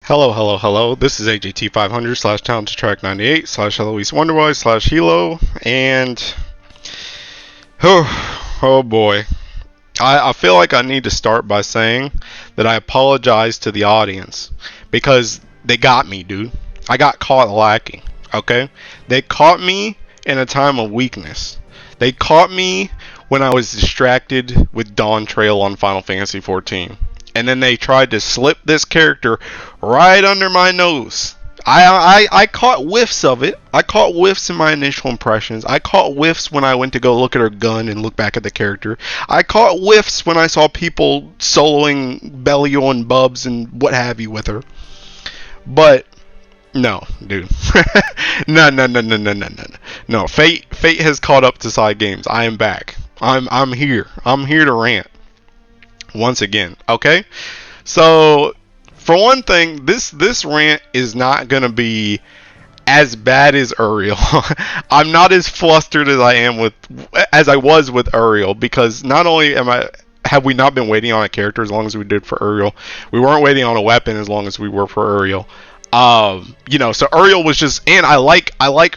Hello, hello, hello. This is AJT 500 slash Town to Track 98 slash Eloise Wonderboy slash Hilo. And oh boy. I feel like I need to start by saying that I apologize to the audience because they got me, dude. I got caught lacking, okay? They caught me in a time of weakness. They caught me when I was distracted with Dawn Trail on Final Fantasy XIV. And then they tried to slip this character right under my nose. I caught whiffs of it. I caught whiffs in my initial impressions. I caught whiffs when I went to go look at her gun and look back at the character. I caught whiffs when I saw people soloing Belial and Bubs and what have you with her. But no, dude. No. Fate has caught up to Cygames. I am back. I'm here. I'm here to rant once again. Okay? So for one thing, this rant is not gonna be as bad as Uriel. I'm not as flustered as I was with Uriel, because not only have we not been waiting on a character as long as we did for Uriel, we weren't waiting on a weapon as long as we were for Uriel. So Uriel was just, and I like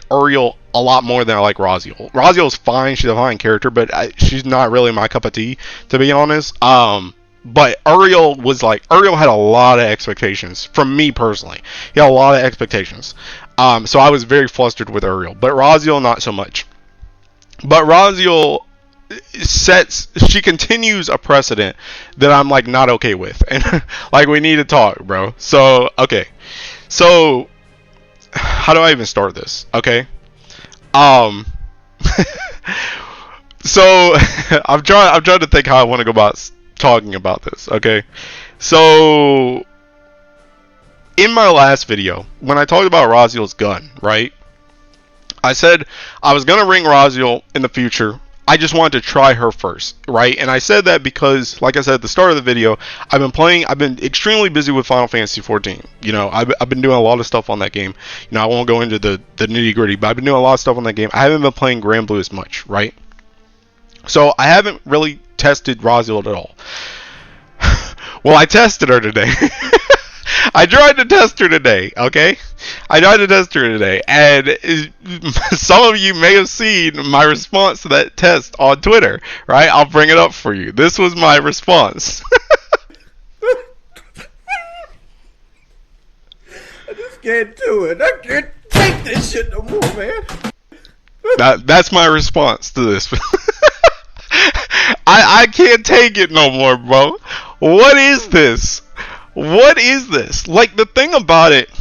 Uriel a lot more than I like Raziel. Raziel's fine, she's a fine character, but she's not really my cup of tea, to be honest. But Uriel had a lot of expectations from me personally. He had a lot of expectations. So I was very flustered with Uriel, but Raziel not so much. But Raziel she continues a precedent that I'm like not okay with, and like we need to talk, bro. So okay, so how do I even start this? Okay, so I'm trying to think how I want to go about talking about this. Okay, so in my last video when I talked about Raziel's gun, right, I said I was gonna ring Raziel in the future. I just wanted to try her first, right? And I said that because, like I said at the start of the video, I've been extremely busy with Final Fantasy XIV. You know, I've been doing a lot of stuff on that game. You know, I won't go into the nitty gritty, but I've been doing a lot of stuff on that game. I haven't been playing Grand Blue as much, right? So I haven't really tested Raziel at all. Well, I tested her today. I tried to test her today, okay? I tried to test her today, and some of you may have seen my response to that test on Twitter, right? I'll bring it up for you. This was my response. I just can't do it. I can't take this shit no more, man. That's my response to this. I can't take it no more, bro. What is this? What is this? Like, the thing about it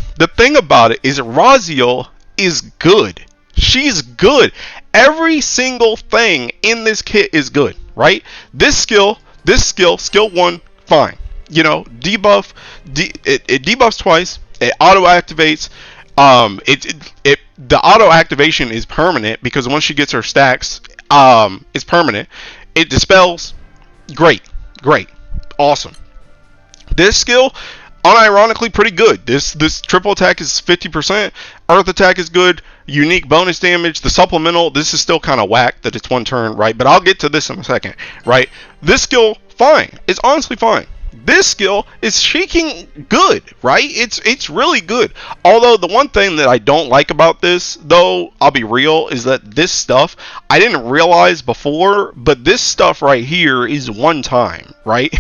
is Raziel is good. She's good. Every single thing in this kit is good, right? This skill 1, fine. You know, debuff, it debuffs twice. It auto activates. The auto activation is permanent because once she gets her stacks, it's permanent. It dispels. Great, awesome. This skill, unironically, pretty good. This triple attack is 50%. Earth attack is good. Unique bonus damage. The supplemental, this is still kind of whack that it's one turn, right? But I'll get to this in a second, right? This skill, fine. It's honestly fine. This skill is shaking good, right? It's really good. Although the one thing that I don't like about this, though, I'll be real, is that this stuff, I didn't realize before, but this stuff right here is one time, right?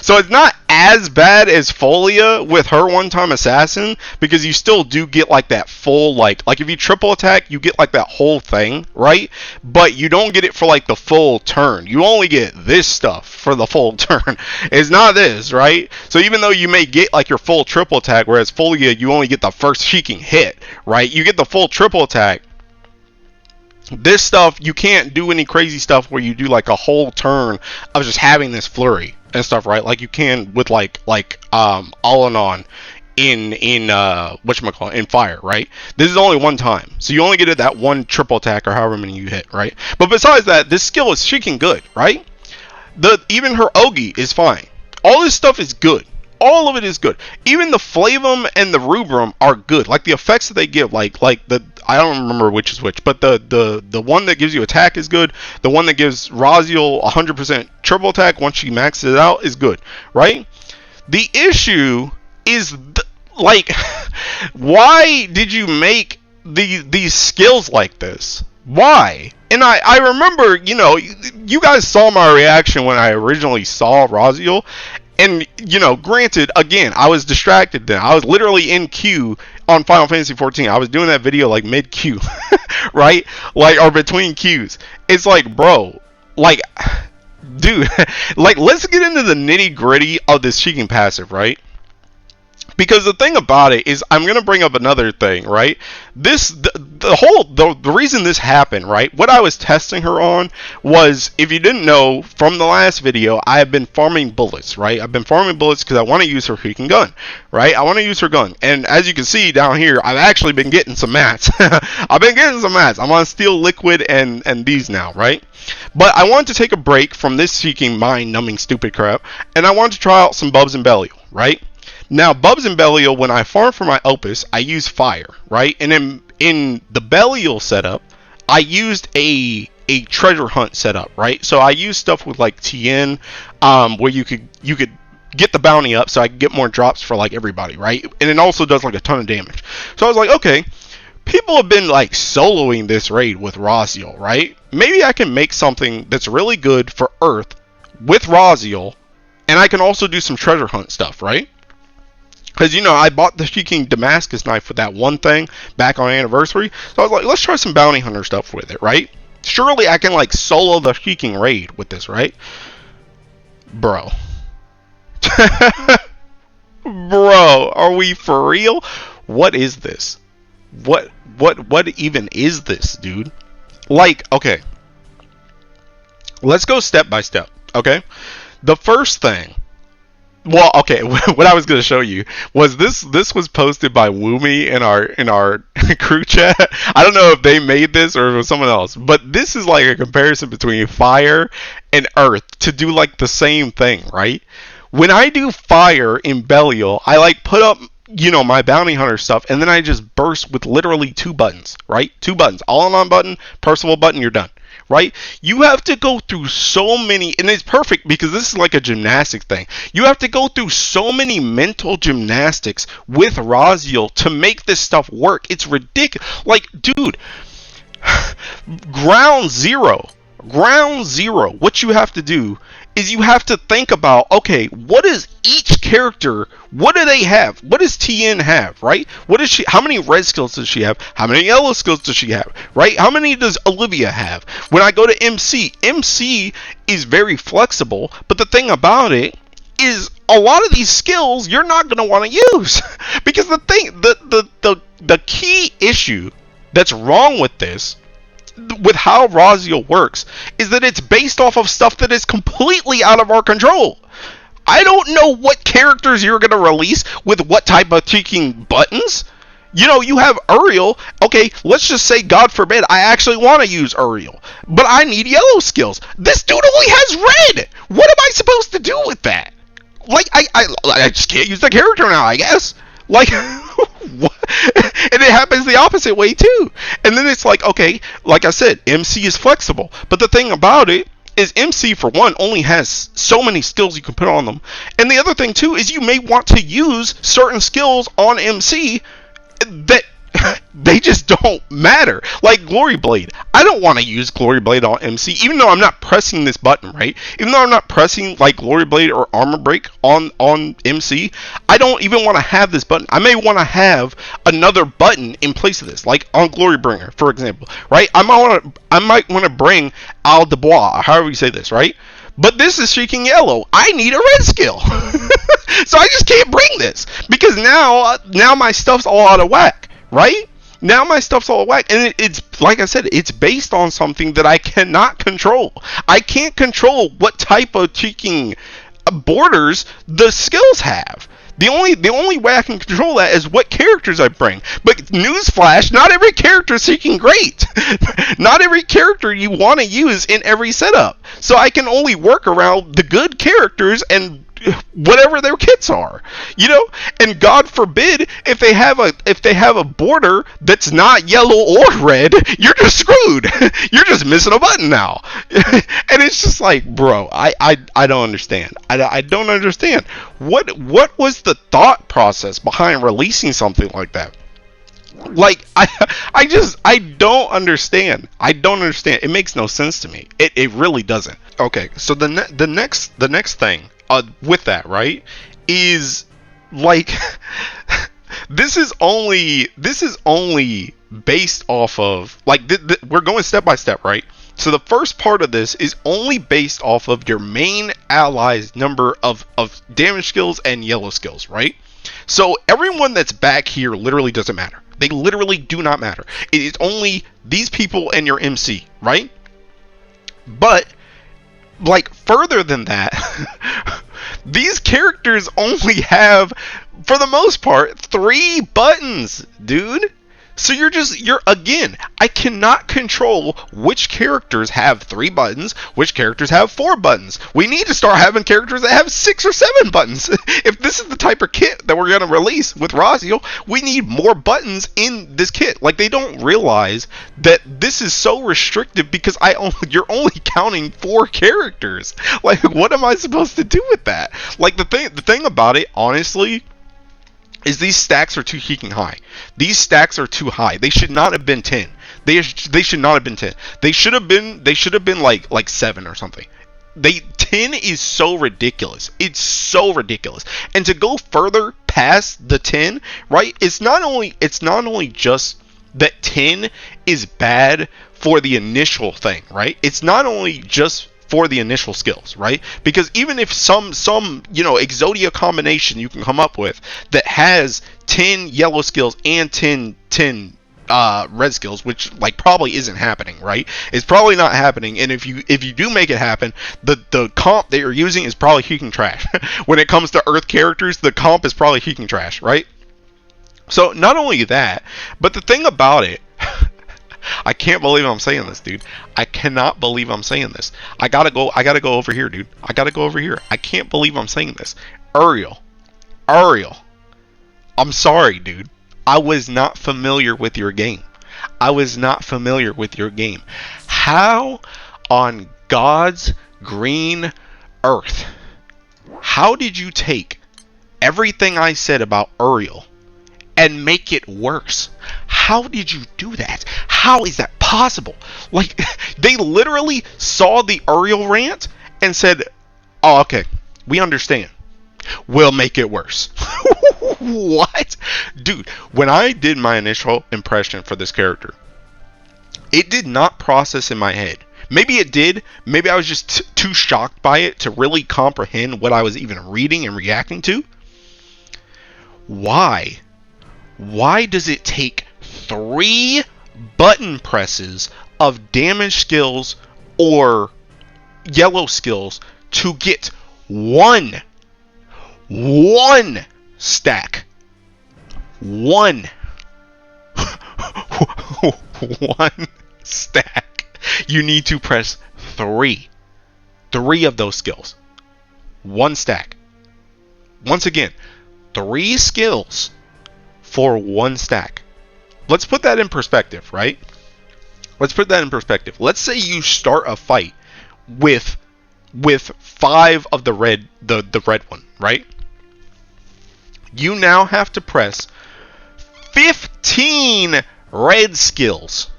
So it's not as bad as Folia with her one-time assassin, because you still do get like that full, like if you triple attack, you get like that whole thing, right? But you don't get it for like the full turn. You only get this stuff for the full turn. It's not this, right? So even though you may get like your full triple attack, whereas Folia, you only get the first sheeking hit, right? You get the full triple attack. This stuff, you can't do any crazy stuff where you do like a whole turn of just having this flurry and stuff, right? Like you can with like all and on in whatchamacallit, in fire, right? This is only one time, so you only get it that one triple attack or however many you hit, right? But besides that, this skill is shaking good, right? Even her Ogi is fine. All this stuff is good. All of it is good. Even the Flavum and the Rubrum are good. Like the effects that they give, like the, I don't remember which is which, but the one that gives you attack is good. The one that gives Raziel 100% triple attack once she maxes it out is good, right? The issue is Like, why did you make these skills like this? Why? And I remember, you guys saw my reaction when I originally saw Raziel. And, granted, again, I was distracted then. I was literally in queue on Final Fantasy 14. I was doing that video like mid queue, right? Like, or between queues. It's like, bro, like, dude, like, let's get into the nitty gritty of this cheeking passive, right? Because the thing about it is, I'm gonna bring up another thing, right? The reason this happened, right? What I was testing her on was, if you didn't know from the last video, I have been farming bullets, right? I've been farming bullets because I want to use her freaking gun, right? I want to use her gun, and as you can see down here, I've actually been getting some mats. I've been getting some mats. I'm on Steel Liquid and these now, right? But I wanted to take a break from this seeking mind-numbing stupid crap, and I wanted to try out some Bubs and Belial, right? Now, Bubs and Belial, when I farm for my Opus, I use fire, right? And in the Belial setup, I used a treasure hunt setup, right? So I used stuff with like TN, where you could get the bounty up, so I could get more drops for like everybody, right? And it also does like a ton of damage. So I was like, okay, people have been like soloing this raid with Raziel, right? Maybe I can make something that's really good for Earth with Raziel, and I can also do some treasure hunt stuff, right? Because, I bought the She-King Damascus knife with that one thing back on Anniversary. So I was like, let's try some bounty hunter stuff with it, right? Surely I can, like, solo the She-King raid with this, right? Bro. Bro, are we for real? What is this? What even is this, dude? Like, okay. Let's go step by step, okay? The first thing. Well, okay, what I was going to show you was this was posted by Woomy in our crew chat. I don't know if they made this or it was someone else, but this is like a comparison between fire and earth to do like the same thing, right? When I do fire in Belial, I like put up, my bounty hunter stuff, and then I just burst with literally 2 buttons, right? 2 buttons, all on button, personal button, you're done. Right? You have to go through so many, and it's perfect because this is like a gymnastic thing. You have to go through so many mental gymnastics with Raziel to make this stuff work. It's ridiculous. Like, dude, ground zero, what you have to do is you have to think about, okay, what is each character, what do they have? What does TN have, right? What is she, how many red skills does she have? How many yellow skills does she have, right? How many does Olivia have? When I go to MC is very flexible, but the thing about it is a lot of these skills you're not going to want to use because the key issue that's wrong with this, with how Raziel works, is that it's based off of stuff that is completely out of our control. I don't know what characters you're going to release with what type of tweaking buttons. You have Uriel. Okay, let's just say, God forbid, I actually want to use Uriel, but I need yellow skills. This dude only has red. What am I supposed to do with that? Like, I just can't use the character now, I guess. Like, what? And it happens the opposite way too. And then it's like, okay, like I said, MC is flexible. But the thing about it is MC, for one, only has so many skills you can put on them. And the other thing too is you may want to use certain skills on MC that they just don't matter. Like Glory Blade. I don't want to use Glory Blade on MC, even though I'm not pressing this button, right? Even though I'm not pressing like Glory Blade or Armor Break on MC, I don't even want to have this button. I may want to have another button in place of this, like on Glory Bringer, for example, right? I might want to bring Al Dubois, or however you say this, right? But this is She-King Yellow. I need a red skill. So I just can't bring this because now my stuff's all out of whack. Right? Now my stuff's all whack. And it's, like I said, it's based on something that I cannot control. I can't control what type of cheeking borders the skills have. The only way I can control that is what characters I bring. But newsflash, not every character is seeking great. Not every character you want to use in every setup. So I can only work around the good characters and whatever their kits are, you know. And God forbid if they have a border that's not yellow or red, you're just screwed. You're just missing a button now. And it's just like, bro, I don't understand. I don't understand what was the thought process behind releasing something like that. Like I don't understand. I don't understand. It makes no sense to me. It really doesn't. Okay, so the next thing with that, right, is like this is only based off of like we're going step by step, right? So the first part of this is only based off of your main allies number of damage skills and yellow skills, right? So everyone that's back here literally doesn't matter. They literally do not matter. It is only these people and your MC, right? But like further than that, these characters only have, for the most part, 3 buttons, dude. So you're again, I cannot control which characters have 3 buttons, which characters have 4 buttons. We need to start having characters that have 6 or 7 buttons. If this is the type of kit that we're going to release with Raziel, we need more buttons in this kit. Like, they don't realize that this is so restrictive because you're only counting 4 characters. Like, what am I supposed to do with that? Like, the thing about it, honestly, is these stacks are too heeking high. These stacks are too high. They should not have been 10. They should not have been 10. They should have been like 7 or something. 10 is so ridiculous. It's so ridiculous. And to go further past the 10, right? It's not only just that 10 is bad for the initial thing, right? It's not only just for the initial skills, right? Because even if some Exodia combination you can come up with that has 10 yellow skills and 10 red skills, which like probably isn't happening, right? It's probably not happening. And if you do make it happen, the comp that you're using is probably heeking trash. When it comes to Earth characters, the comp is probably heeking trash, right? So not only that, but the thing about it, I can't believe I'm saying this, dude. I cannot believe I'm saying this. I gotta go over here, dude. I gotta go over here. I can't believe I'm saying this. Ariel. I'm sorry, dude. I was not familiar with your game. How on God's green earth, how did you take everything I said about Ariel and make it worse? How did you do that? How is that possible? Like, they literally saw the Ariel rant and said, oh, okay, we understand. We'll make it worse. What? Dude, when I did my initial impression for this character, it did not process in my head. Maybe it did. Maybe I was just too shocked by it to really comprehend what I was even reading and reacting to. Why does it take 3 button presses of damage skills or yellow skills to get one stack? One stack. You need to press 3 of those skills. 1 stack. Once again, 3 skills for 1 stack. Let's put that in perspective, right? Let's say you start a fight with 5 of the red one, right? You now have to press 15 red skills.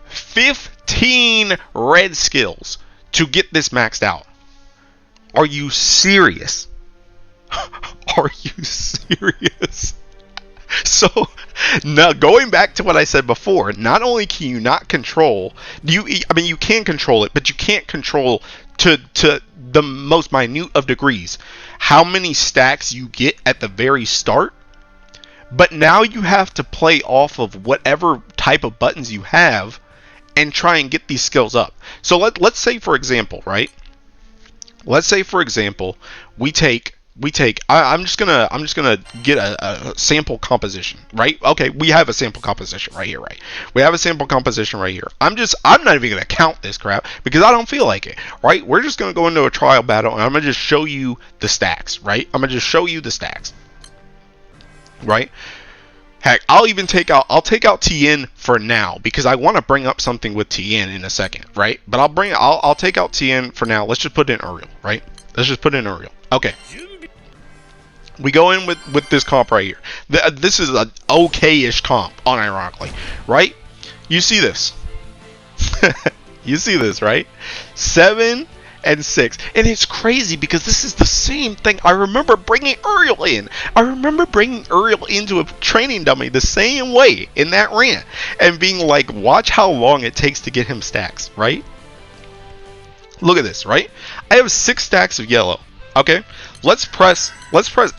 15 red skills to get this maxed out. Are you serious? Are you serious? So, now going back to what I said before, not only can you not control, you can control it, but you can't control to the most minute of degrees how many stacks you get at the very start. But now you have to play off of whatever type of buttons you have and try and get these skills up. So let's say, for example, right? Let's say, for example, we take we take. I'm just gonna get a sample composition, right? Okay, we have a sample composition right here, right? We have a sample composition right here. I'm not even gonna count this crap because I don't feel like it, right? We're just gonna go into a trial battle and I'm gonna just show you the stacks, right? I'm gonna just show you the stacks, right? Heck, I'll take out TN for now because I want to bring up something with TN in a second, right? But I'll take out TN for now. Let's just put in Uriel, right? Let's just put in Uriel. Okay. We go in with this comp right here. This is an okay-ish comp, unironically, right? You see this. You see this, right? 7 and 6. And it's crazy because this is the same thing. I remember bringing Uriel in. I remember bringing Uriel into a training dummy the same way in that rant. And being like, watch how long it takes to get him stacks, right? Look at this, right? I have 6 stacks of yellow. Okay, let's press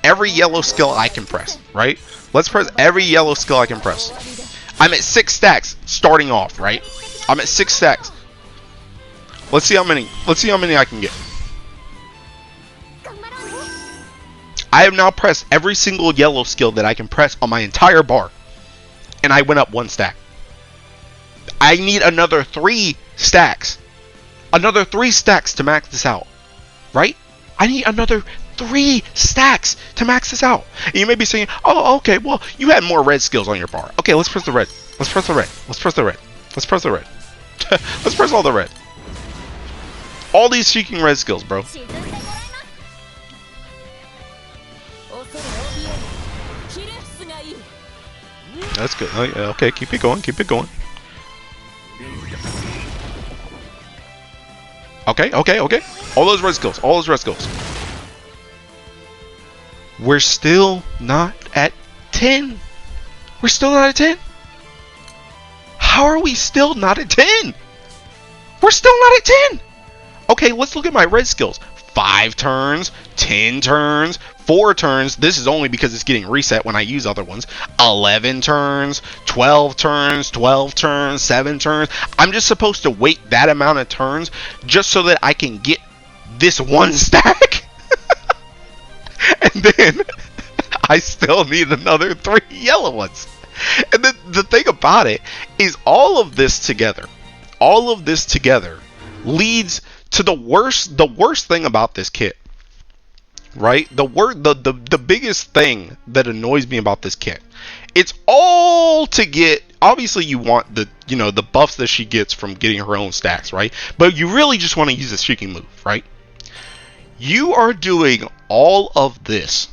every yellow skill I can press, right? Let's press every yellow skill I can press. I'm at 6 stacks starting off, right? I'm at 6 stacks. Let's see how many I can get. I have now pressed every single yellow skill that I can press on my entire bar. And I went up 1 stack. I need another 3 stacks. Another 3 stacks to max this out, right? I need another 3 stacks to max this out. And you may be saying, oh, okay, well, you had more red skills on your bar. Okay, let's press the red. Let's press the red. Let's press the red. Let's press the red. Let's press all the red. All these seeking red skills, bro. That's good. Okay, keep it going. Keep it going. Okay. All those red skills. All those red skills. We're still not at 10. We're still not at 10. How are we still not at 10? We're still not at 10. Okay, let's look at my red skills. 5 turns, 10 turns, 4 turns. This is only because it's getting reset when I use other ones. 11 turns, 12 turns, 12 turns, 7 turns. I'm just supposed to wait that amount of turns just so that I can get this 1 stack. And then I still need another 3 yellow ones. And then the thing about it is all of this together leads to the worst thing about this kit, right? The biggest thing that annoys me about this kit, it's all to get. Obviously, you want the buffs that she gets from getting her own stacks, right? But you really just want to use the streaking move, right? You are doing all of this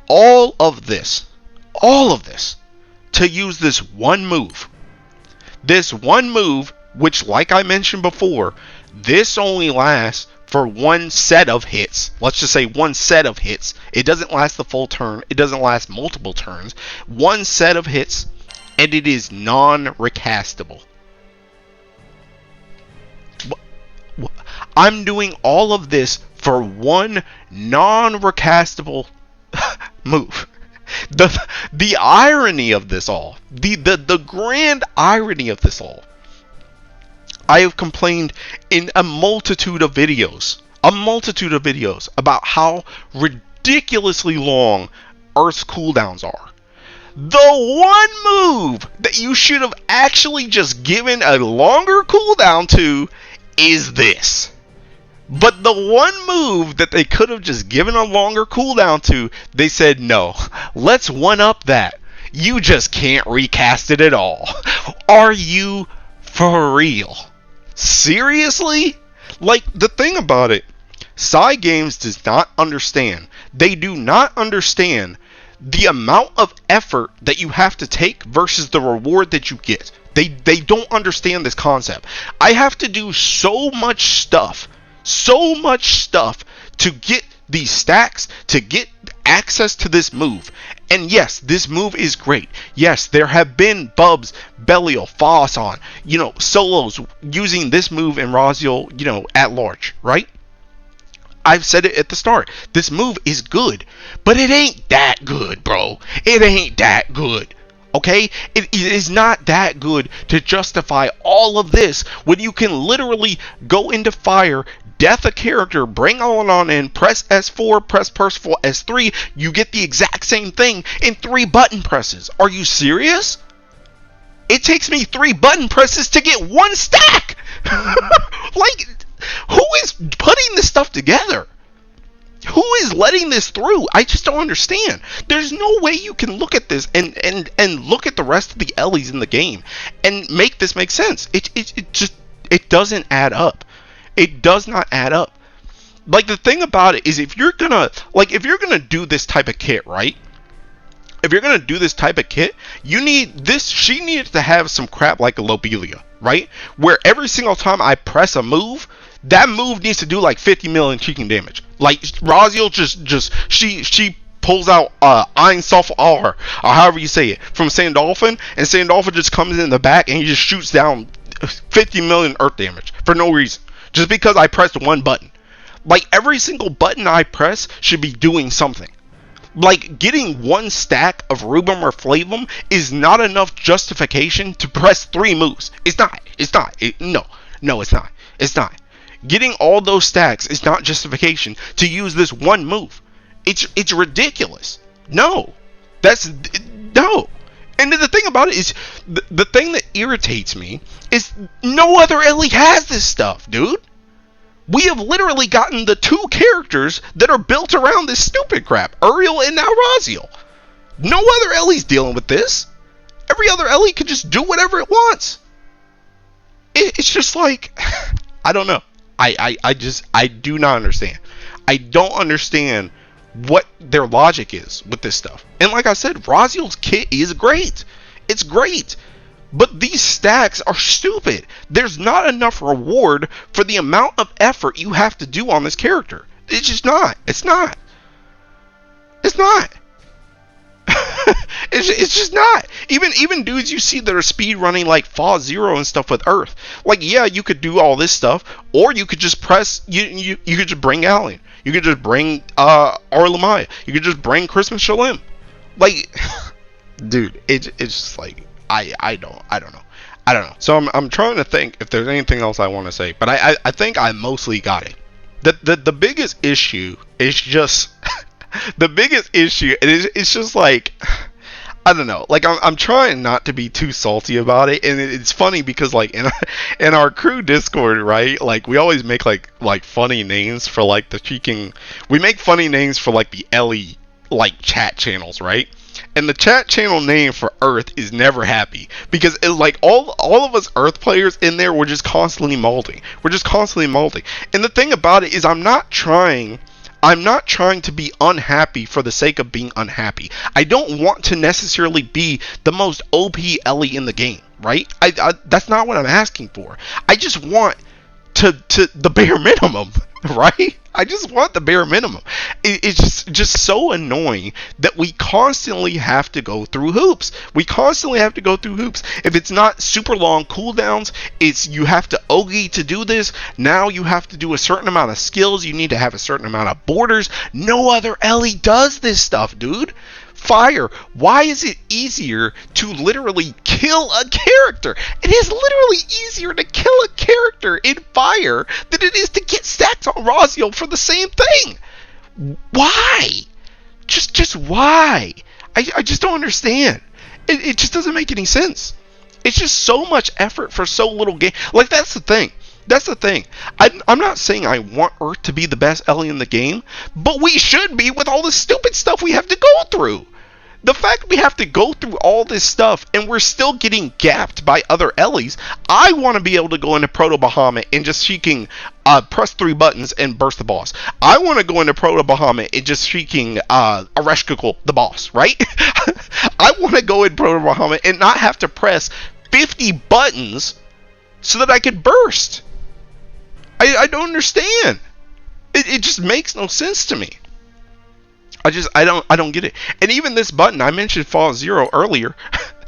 to use this one move. This one move, which, like I mentioned before, this only lasts for 1 set of hits. Let's just say 1 set of hits. It doesn't last the full turn. It doesn't last multiple turns. 1 set of hits, and it is non-recastable. I'm doing all of this for 1 non-recastable move. The irony of this all, the grand irony of this all, I have complained in a multitude of videos about how ridiculously long Earth's cooldowns are. The one move that you should have actually just given a longer cooldown to is this. But the one move that they could have just given a longer cooldown to, they said, no, let's one-up that. You just can't recast it at all. Are you for real? Seriously? Like, the thing about it, Cygames does not understand. They do not understand the amount of effort that you have to take versus the reward that you get. They don't understand this concept. I have to do so much stuff to get these stacks, to get access to this move. And yes, this move is great. Yes, there have been Bubs, Belial, Fosson, solos using this move in Raziel, at large, right? I've said it at the start. This move is good, but it ain't that good, bro. It ain't that good. Okay? It is not that good to justify all of this when you can literally go into fire, death a character, bring all on in, press S4, press Percival S3, you get the exact same thing in 3 button presses. Are you serious? It takes me 3 button presses to get 1 stack. Like, who is putting this stuff together? Who is letting this through? I just don't understand. There's no way you can look at this and look at the rest of the Ellies in the game and make this make sense. It doesn't add up. It does not add up. Like, the thing about it is, if you're gonna do this type of kit, right? If you're gonna do this type of kit, you need this. She needs to have some crap like a Lobelia, right? Where every single time I press a move, that move needs to do like 50 million cheeking damage. Like, Raziel she pulls out Ein Sulfur or however you say it from Sandolphin, and Sandolphin just comes in the back and he just shoots down 50 million earth damage for no reason, just because I pressed 1 button. Like, every single button I press should be doing something. Like, getting 1 stack of Rubum or Flavum is not enough justification to press 3 moves. It's not. No, it's not. It's not. Getting all those stacks is not justification to use this 1 move. It's ridiculous. No. No. And the thing about it is, the thing that irritates me is no other Ellie has this stuff, dude. We have literally gotten the 2 characters that are built around this stupid crap. Uriel and now Raziel. No other Ellie's dealing with this. Every other Ellie can just do whatever it wants. It's just like, I don't know. I do not understand. I don't understand what their logic is with this stuff. And like I said, Raziel's kit is great. It's great. But these stacks are stupid. There's not enough reward for the amount of effort you have to do on this character. It's just not. It's not. It's not. It's just not. Even dudes you see that are speed running like Fall Zero and stuff with Earth. Like, yeah, you could do all this stuff, or you could just press. You could just bring Alien. You could just bring Arlamaya. You could just bring Christmas Shalem. Like, dude, it's just like. I don't know. So I'm trying to think if there's anything else I want to say, but I think I mostly got it. The biggest issue is just the biggest issue. It's just like, I don't know. Like, I'm trying not to be too salty about it, and it's funny because like in our crew Discord, right? Like, we always make like funny names for like the cheeking. We make funny names for like the Ellie like chat channels, right? And the chat channel name for Earth is Never Happy, because it's like all of us Earth players in there, we're just constantly molding. And the thing about it is, I'm not trying to be unhappy for the sake of being unhappy. I don't want to necessarily be the most OP Ellie in the game, right? That's not what I'm asking for. I just want to the bare minimum, right? I just want the bare minimum. It's just so annoying that we constantly have to go through hoops. If it's not super long cooldowns, it's you have to OGI to do this. Now you have to do a certain amount of skills. You need to have a certain amount of borders. No other Ellie does this stuff, dude. Fire. Why is it easier to literally kill a character? It is literally easier to kill a character in Fire than it is to get stacks on Raziel for the same thing. Why? Just why? I just don't understand. It just doesn't make any sense. It's just so much effort for so little game. Like, that's the thing. I'm not saying I want Earth to be the best Ellie in the game, but we should be with all the stupid stuff we have to go through. The fact we have to go through all this stuff and we're still getting gapped by other Ellies. I want to be able to go into Proto Bahamut and just press 3 buttons and burst the boss. I want to go into Proto Bahamut and just Ereshkigal the boss, right? I want to go in Proto Bahamut and not have to press 50 buttons so that I could burst. I don't understand. It just makes no sense to me. I don't get it. And even this button, I mentioned Fall Zero earlier.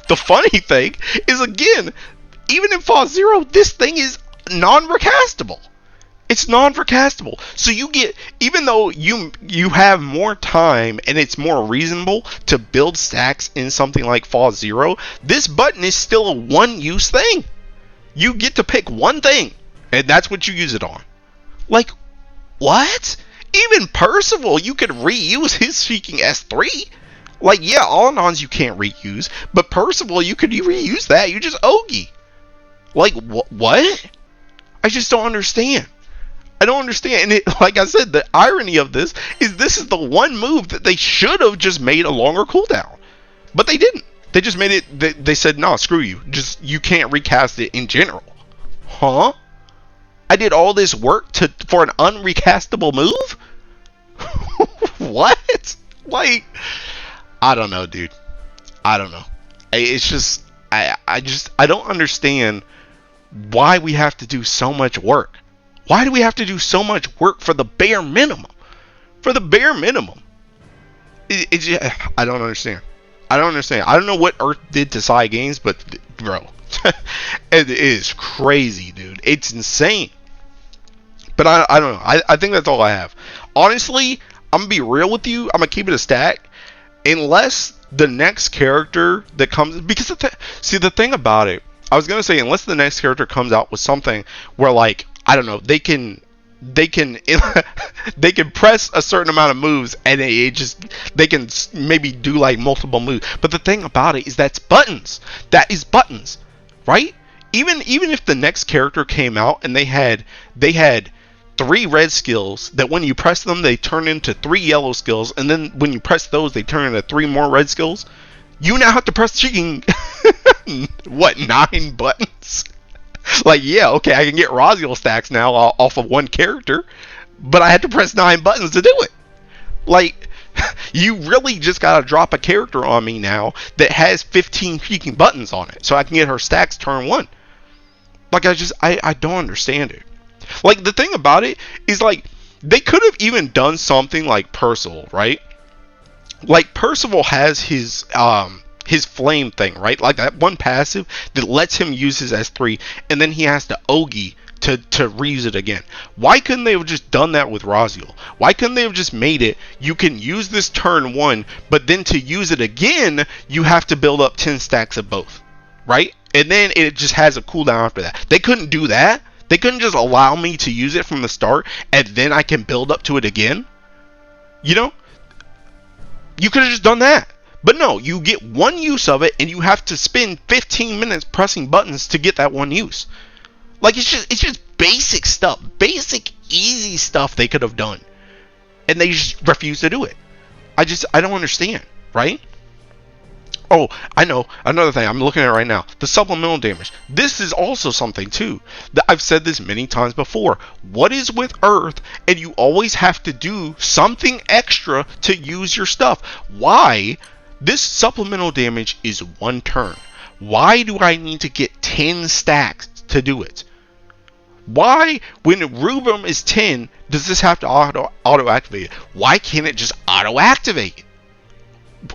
The funny thing is, again, even in Fall Zero, this thing is non-recastable. It's non-recastable. So you get, even though you have more time and it's more reasonable to build stacks in something like Fall Zero, this button is still a one-use thing. You get to pick one thing, and that's what you use it on. Like, What? Even Percival, you could reuse his Seeking S3. Like, yeah, All-in-Ons you can't reuse, but Percival, you could reuse that. You just Ogie. Like, what? I just don't understand. I don't understand. And like I said, the irony of this is the one move that they should have just made a longer cooldown. But they didn't. They just made it, they said, no, screw you. Just, you can't recast it in general. Huh? I did all this work for an unrecastable move? What? Like, I don't know, dude. I don't know. It's just, I don't understand why we have to do so much work. Why do we have to do so much work for the bare minimum? For the bare minimum. I don't understand. I don't understand. I don't know what Earth did to Cygames, but bro, it is crazy, dude. It's insane. But I don't know. I think that's all I have. Honestly, I'm gonna be real with you. I'm gonna keep it a stack. Unless the next character that comes, because the thing about it, I was gonna say, unless the next character comes out with something where, like, I don't know, they can they can press a certain amount of moves and they can maybe do like multiple moves. But the thing about it is that's buttons. That is buttons, right? Even if the next character came out and they had 3 red skills that when you press them they turn into 3 yellow skills, and then when you press those they turn into 3 more red skills. You now have to press chicken what, 9 buttons? Like, yeah, okay, I can get Raziel stacks now off of one character, but I had to press 9 buttons to do it. Like, you really just gotta drop a character on me now that has 15 freaking buttons on it so I can get her stacks turn 1. Like, I don't understand it. Like, the thing about it is, like, they could have even done something like Percival, right? Like, Percival has his flame thing, right? Like that one passive that lets him use his S3, and then he has to Ogie to reuse it again. Why couldn't they have just done that with Raziel? Why couldn't they have just made it, you can use this turn 1, but then to use it again, you have to build up 10 stacks of both, right? And then it just has a cooldown after that. They couldn't do that. They couldn't just allow me to use it from the start, and then I can build up to it again. You know? You could have just done that. But no, you get one use of it, and you have to spend 15 minutes pressing buttons to get that one use. Like, it's just basic stuff. Basic, easy stuff they could have done. And they just refuse to do it. I don't understand, right? Oh, I know. Another thing, I'm looking at it right now. The supplemental damage. This is also something, too. I've said this many times before. What is with Earth, and you always have to do something extra to use your stuff? Why? This supplemental damage is 1 turn. Why do I need to get 10 stacks to do it? Why, when Rubrum is 10, does this have to auto-activate it? Why can't it just auto-activate?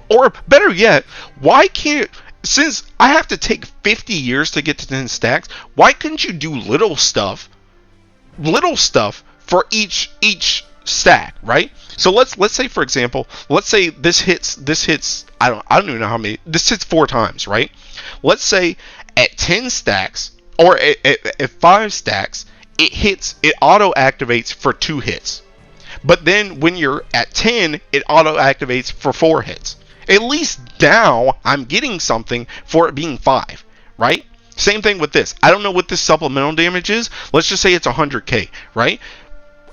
Or better yet, why can't, since I have to take 50 years to get to 10 stacks, why couldn't you do little stuff for each stack, right? So let's say, for example, let's say this hits I don't even know how many, this hits 4 times, right? Let's say at 10 stacks or at 5 stacks, it auto activates for 2 hits. But then when you're at 10, it auto activates for 4 hits. At least now I'm getting something for it being 5, right? Same thing with this. I don't know what this supplemental damage is. Let's just say it's 100k, right?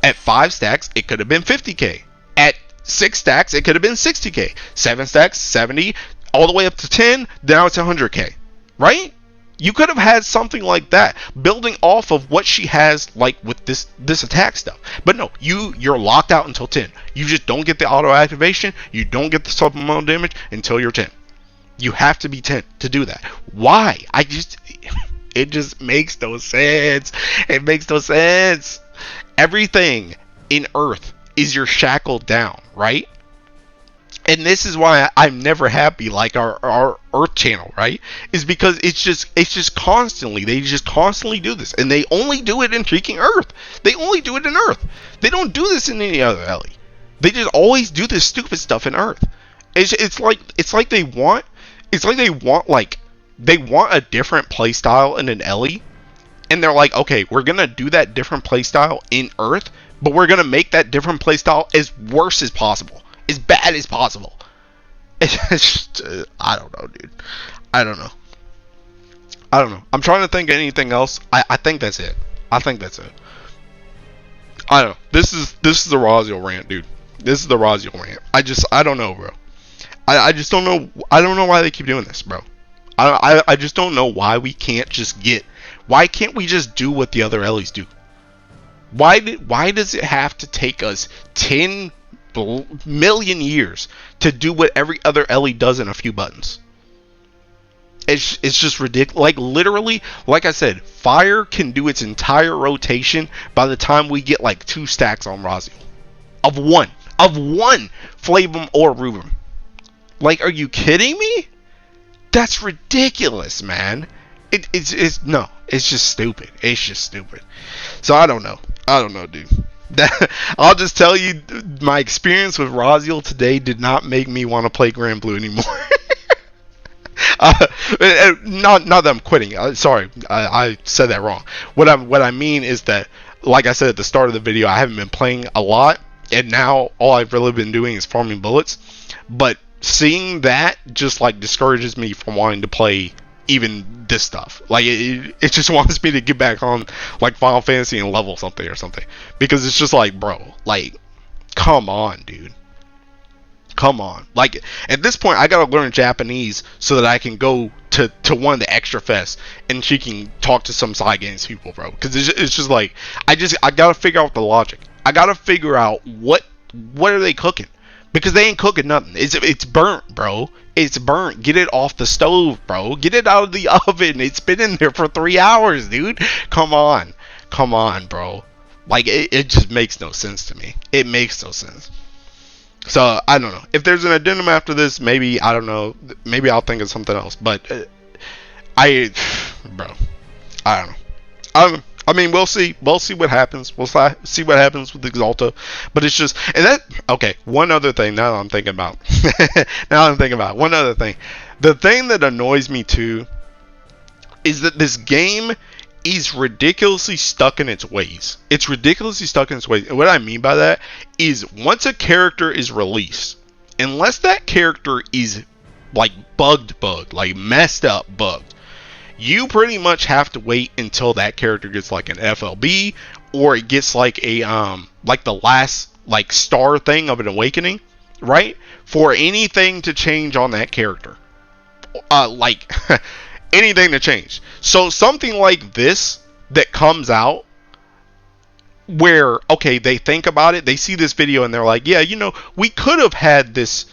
At 5 stacks, it could have been 50k. At 6 stacks, it could have been 60k. 7 stacks, 70, all the way up to 10, now it's 100k, right? You could have had something like that, building off of what she has, like with this attack stuff. But no, you're locked out until 10. You just don't get the auto activation. You don't get the supplemental damage until you're 10. You have to be 10 to do that. Why? It just makes no sense. It makes no sense. Everything in Earth is your shackled down, right? And this is why I'm never happy like our Earth channel, right? Is because it's just constantly, they just constantly do this. And they only do it in freaking Earth. They only do it in Earth. They don't do this in any other Ellie. They just always do this stupid stuff in Earth. It's like they want a different playstyle in an Ellie. And they're like, okay, we're gonna do that different playstyle in Earth, but we're gonna make that different playstyle as worse as possible, as bad as possible. It's just, I don't know, dude. I don't know. I don't know. I'm trying to think of anything else. I think that's it. I think that's it. I don't know. This is the Raziel rant, dude. This is the Raziel rant. I don't know, bro. I just don't know. I don't know why they keep doing this, bro. I just don't know why we can't just get. Why can't we just do what the other Ellies do? Why does it have to take us 10 million years to do what every other Ellie does in a few buttons? It's just ridiculous. Like, literally, like I said, fire can do its entire rotation by the time we get like 2 stacks on Raziel. Of one Flavum or Rubrum. Like, are you kidding me? That's ridiculous, man. It's no, it's just stupid. It's just stupid. So I don't know, dude. I'll just tell you, my experience with Raziel today did not make me want to play Grand Blue anymore. Not that I'm quitting. Sorry, I said that wrong. What I mean is that, like I said at the start of the video, I haven't been playing a lot, and now all I've really been doing is farming bullets. But seeing that just like discourages me from wanting to play even this stuff. Like it just wants me to get back on like Final Fantasy and level something or something, because it's just like, bro, like, come on, dude. Come on. Like, at this point, I gotta learn Japanese so that I can go to one of the extra fests and she can talk to some Cygames people, bro. Because it's just like, I gotta figure out the logic. I gotta figure out what are they cooking, because they ain't cooking nothing. It's burnt, bro. It's burnt. Get it off the stove, bro. Get it out of the oven. It's been in there for 3 hours, dude. Come on, bro. Like, it just makes no sense to me. It makes no sense. So, I don't know. If there's an addendum after this, maybe, I don't know, maybe I'll think of something else. But, bro, I don't know. I mean, we'll see. We'll see what happens. We'll see what happens with Exalta. But it's just, and that, okay, one other thing now that I'm thinking about. One other thing. The thing that annoys me too is that this game is ridiculously stuck in its ways. It's ridiculously stuck in its ways. And what I mean by that is, once a character is released, unless that character is like bugged, like messed up, bugged, you pretty much have to wait until that character gets like an FLB, or it gets like a like the last like star thing of an awakening, right? For anything to change on that character. Like anything to change. So something like this that comes out where, okay, they think about it, they see this video and they're like, yeah, you know, we could have had this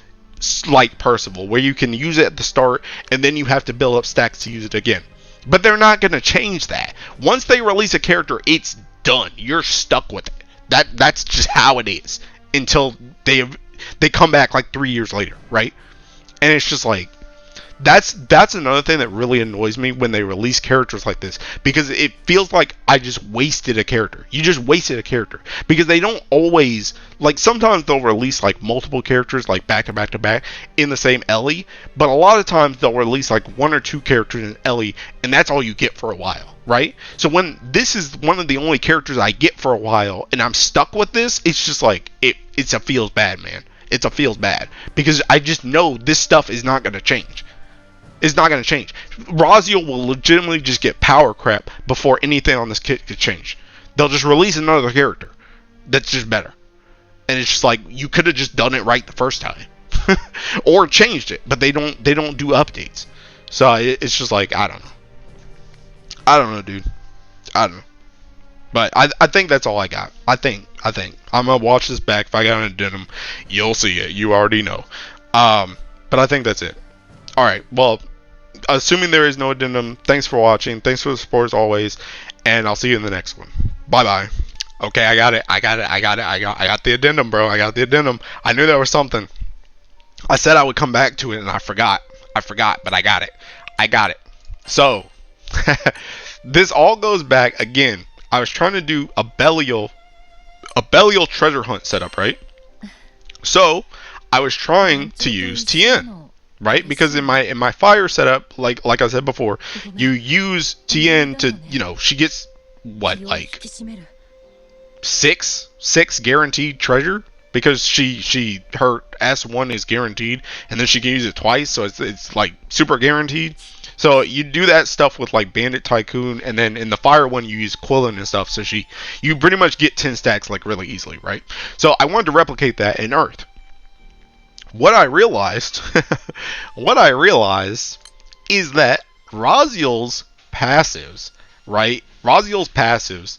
like Percival where you can use it at the start and then you have to build up stacks to use it again. But they're not going to change that. Once they release a character, it's done. You're stuck with it. That's just how it is until they come back like 3 years later, right? And it's just like, that's another thing that really annoys me when they release characters like this, because it feels like I just wasted a character. You just wasted a character, because they don't always, like, sometimes they'll release like multiple characters like back to back to back in the same Ellie, but a lot of times they'll release like 1 or 2 characters in Ellie and that's all you get for a while, right? So when this is one of the only characters I get for a while and I'm stuck with this, it's just like, it's a feels bad, man. It's a feels bad, because I just know this stuff is not going to change. It's not going to change. Raziel will legitimately just get power crap before anything on this kit could change. They'll just release another character that's just better. And it's just like, you could have just done it right the first time. Or changed it, but they don't do updates. So it's just like, I don't know. I don't know, dude. I don't know. But I think that's all I got. I think. I'm going to watch this back. If I got an addendum, you'll see it. You already know. But I think that's it. Alright, well, assuming there is no addendum, thanks for watching, thanks for the support as always, and I'll see you in the next one. Bye-bye. Okay, I got the addendum, bro. I got the addendum. I knew there was something. I said I would come back to it, and I forgot, but I got it. So, this all goes back, again, I was trying to do a Belial treasure hunt setup, right? So, I was trying to use Tien. Right, because in my fire setup, like I said before, you use Tien to, you know, she gets what, like six guaranteed treasure, because her S1 is guaranteed, and then she can use it twice, so it's like super guaranteed. So you do that stuff with like Bandit Tycoon, and then in the fire one you use Quillen and stuff. So you pretty much get 10 stacks like really easily, right? So I wanted to replicate that in Earth. What I realized, what I realized is that Raziel's passives, right? Raziel's passives.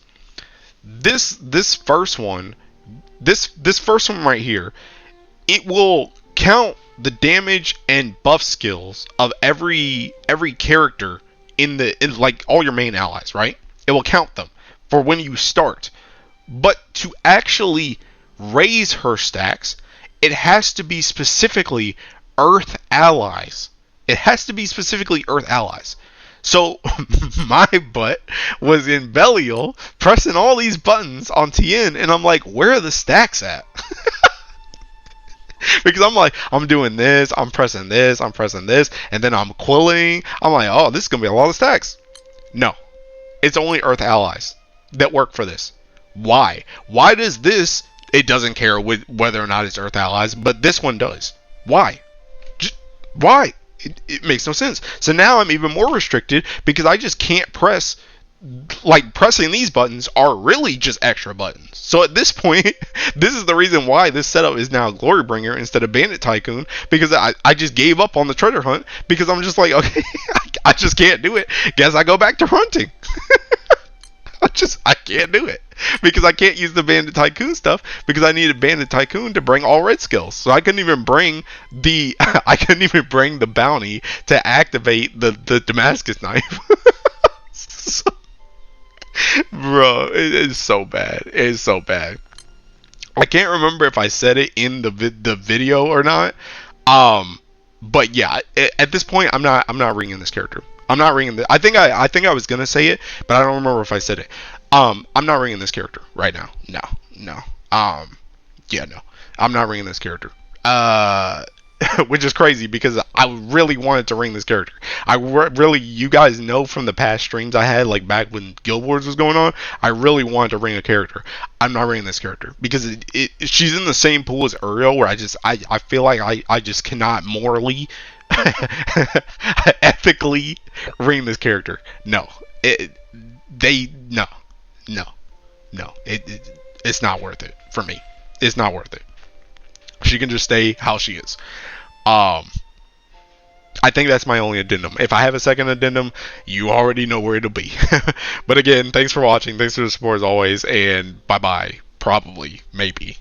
This first one, this first one right here, it will count the damage and buff skills of every character in like all your main allies, right? It will count them for when you start. But to actually raise her stacks, it has to be specifically Earth allies. It has to be specifically Earth allies. So my butt was in Belial pressing all these buttons on TN, and I'm like, where are the stacks at? Because I'm like, I'm doing this, I'm pressing this, and then I'm quilling. I'm like, oh, this is gonna be a lot of stacks. No, it's only Earth allies that work for this. Why? Why does this? It doesn't care whether or not it's Earth allies, but this one does. Why? Just, why? It makes no sense. So now I'm even more restricted because I just can't press. Like, pressing these buttons are really just extra buttons. So at this point, this is the reason why this setup is now Glorybringer instead of Bandit Tycoon, because I just gave up on the treasure hunt because I'm just like, okay, I just can't do it. Guess I go back to hunting. I can't do it because I can't use the Bandit Tycoon stuff because I needed Bandit Tycoon to bring all red skills. So I couldn't even bring the bounty to activate the Damascus knife. So, bro, it is so bad. It is so bad. I can't remember if I said it in the video or not. But yeah, at this point, I'm not ringing this character. I'm not ringing. I think I was gonna say it, but I don't remember if I said it. I'm not ringing this character right now. No. Yeah, no. I'm not ringing this character. Which is crazy because I really wanted to ring this character. Really, you guys know from the past streams I had, like back when Guild Wars was going on, I really wanted to ring a character. I'm not ringing this character because she's in the same pool as Uriel, where I feel like I just cannot morally, ethically ring this character. No, no. It's not worth it for me. It's not worth it. She can just stay how she is. I think that's my only addendum. If I have a second addendum, you already know where it'll be. But again, thanks for watching. Thanks for the support as always. And bye-bye. Probably. Maybe.